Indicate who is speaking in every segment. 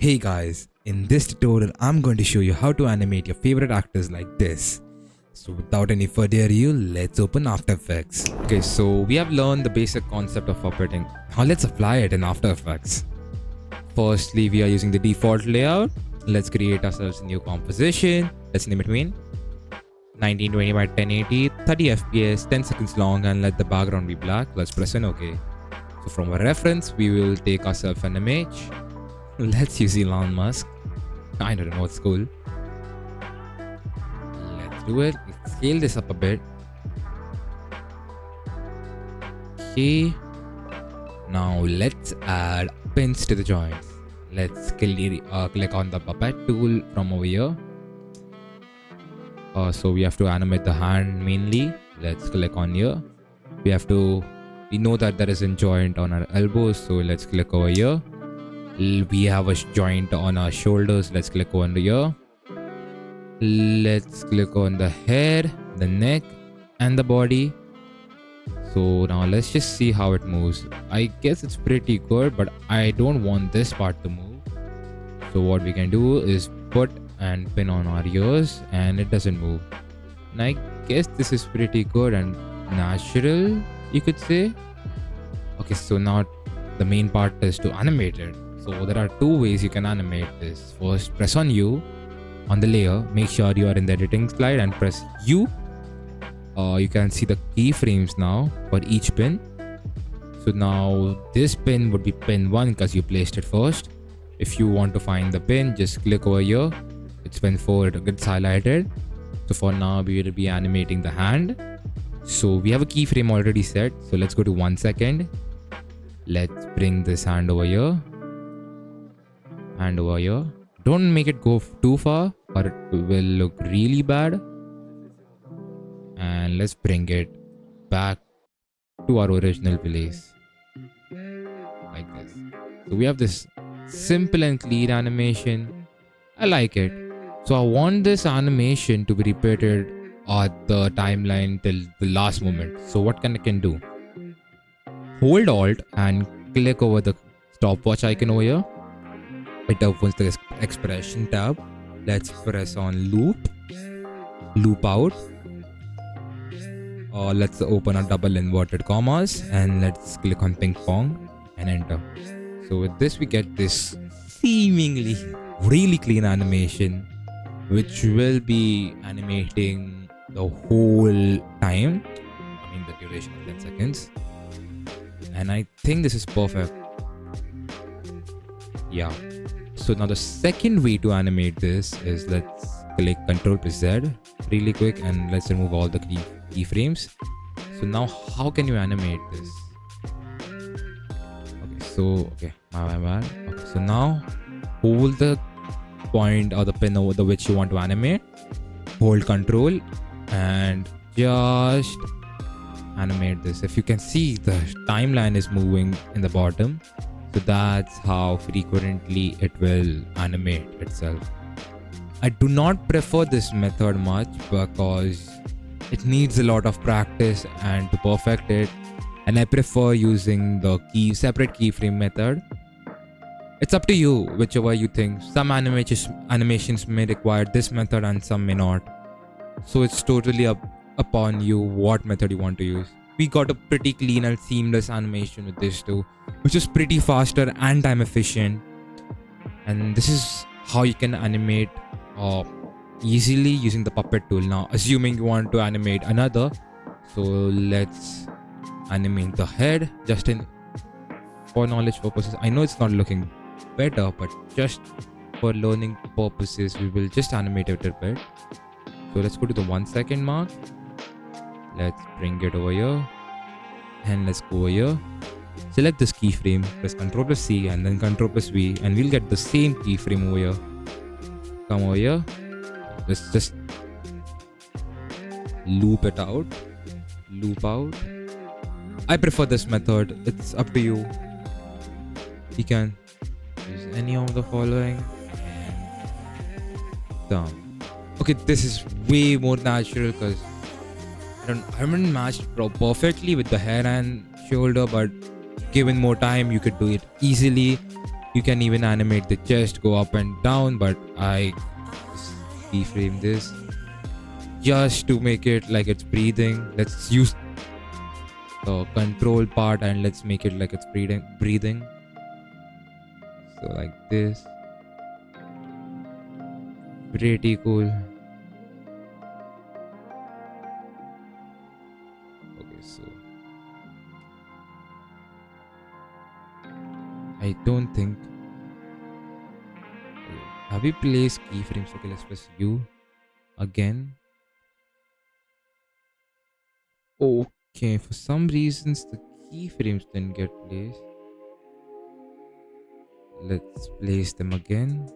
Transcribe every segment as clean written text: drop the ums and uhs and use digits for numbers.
Speaker 1: Hey guys, in this tutorial I'm going to show you how to animate your favorite actors like this. So without any further ado, let's open After Effects. Okay, so we have learned the basic concept of puppeting. Now let's apply it in After Effects. Firstly, we are using the default layout. Let's create ourselves a new composition. Let's name it main. 1920 by 1080, 30 FPS, 10 seconds long, and let the background be black. Let's press an OK. So from a reference, we will take ourselves an image. Let's use Elon Musk. I don't know, it's cool. Let's do it. Let's scale this up a bit. Okay. Now let's add pins to the joints. Let's click on the puppet tool from over here. So we have to animate the hand mainly. Let's click on here. We know that there is a joint on our elbows, so let's click over here. We have a joint on our shoulders. Let's click on here. Let's click on the head, the neck, and the body. So now let's just see how it moves. I guess it's pretty good, but I don't want this part to move. So what we can do is put and pin on our ears, and it doesn't move. And I guess this is pretty good and natural, you could say. Okay, so now the main part is to animate it. So there are two ways you can animate this. First, press on U on the layer. Make sure you are in the editing slide and press U. You can see the keyframes now for each pin. So now this pin would be pin 1 because you placed it first. If you want to find the pin, just click over here. It's pin 4, it gets highlighted. So for now, we will be animating the hand. So we have a keyframe already set. So let's go to 1 second. Let's bring this hand over here. And over here. Don't make it go too far or it will look really bad. And let's bring it back to our original place. Like this. So we have this simple and clean animation. I like it. So I want this animation to be repeated at the timeline till the last moment. So what I can do? Hold Alt and click over the stopwatch icon over here. It opens the expression tab. Let's press on loop out. Or let's open a double inverted commas and let's click on ping pong and enter. So with this we get this seemingly really clean animation which will be animating the whole time. I mean the duration of 10 seconds. And I think this is perfect. Yeah. So now the second way to animate this is let's click Ctrl+Z really quick and let's remove all the keyframes. So now how can you animate this? Okay, my bad. Okay, so now hold the point or the pin over the which you want to animate. Hold Ctrl and just animate this. If you can see, the timeline is moving in the bottom. So that's how frequently it will animate itself. I do not prefer this method much because it needs a lot of practice and to perfect it. And I prefer using the separate keyframe method. It's up to you, whichever you think. Some animations may require this method and some may not. So it's totally upon you what method you want to use. We got a pretty clean and seamless animation with this too, which is pretty faster and time efficient. And this is how you can animate easily using the puppet tool. Now assuming you want to animate another, so let's animate the head just for knowledge purposes. I know it's not looking better, but just for learning purposes we will just animate it a bit. So let's go to the 1 second mark. Let's bring it over here and let's go over here. Select this keyframe, press Ctrl+C and then Ctrl+V and we'll get the same keyframe over here. Come over here. Let's just loop it out. Loop out. I prefer this method. It's up to you. You can use any of the following and down. Okay, this is way more natural because I haven't matched perfectly with the hair and shoulder, but given more time you could do it easily. You can even animate the chest go up and down, but I just keyframe this just to make it like it's breathing. Let's use the control part and let's make it like it's breathing. So like this. Pretty cool. Okay, so I don't think. Have we placed keyframes? Okay, let's press U again. Okay, for some reasons the keyframes didn't get placed. Let's place them again.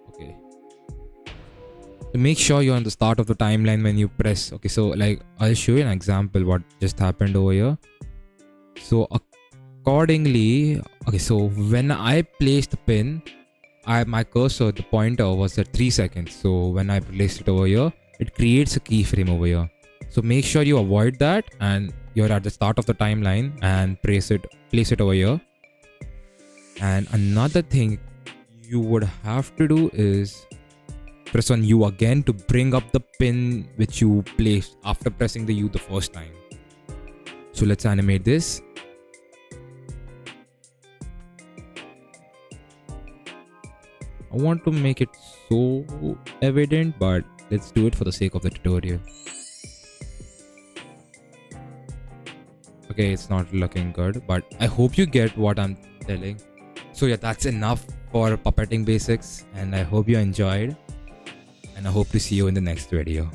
Speaker 1: Okay. So make sure you're on the start of the timeline when you press. Okay, so like I'll show you an example what just happened over here. So accordingly, okay, so when I placed the pin, my cursor, the pointer was at 3 seconds. So when I placed it over here, it creates a keyframe over here. So make sure you avoid that and you're at the start of the timeline and place it over here. And another thing you would have to do is press on U again to bring up the pin which you placed after pressing the U the first time. So let's animate this. I want to make it so evident, but let's do it for the sake of the tutorial. Okay, it's not looking good, but I hope you get what I'm telling. So yeah, that's enough for puppeting basics, and I hope you enjoyed, and I hope to see you in the next video.